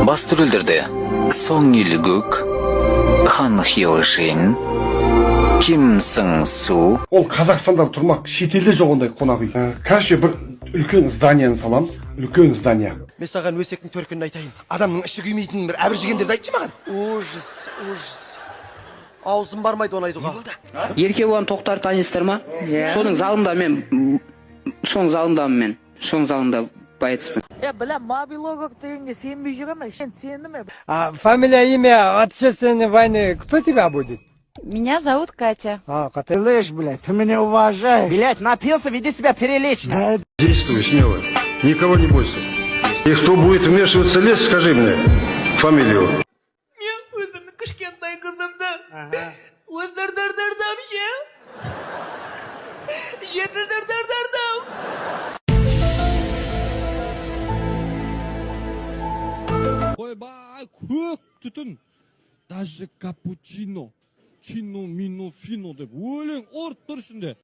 Басты рөлдерде Сон Илгук, Хан Хиошин, Ким Сын Су. Ол Қазақстанда тұрмақ, шетелде жоқ ондай қонақ үй. Короче, бір үлкен зданияны саламыз, үлкен здания. Мен саған өсектің төркінін айтайын. Адамның іші күймейтінін бір әбір жегендерді айтшы маған. Ужас. Аузым бармайды оны айтуға. Еркебұлан Тоқтар танисыздар ма? Соның залында байытыспын. Білем, мобилогок дегенге сенбей жүремін, сенді ме? Фамилия, имя, отечественной войны, кто тебя будет? Меня зовут Катя. Ты лышь, блядь, ты меня уважаешь. Блядь, напился, веди себя прилично. Действуй смело, никого не бойся. И кто будет вмешиваться в лес, скажи мне фамилию. Мен өзімнің кішкентай қызымды өздірдірдірдім ше. Жетірдірдірдірдім. Ойбай, көк түтін. Даже капучино, чино, мино, фино деп өлең ұрып тұр ішінде.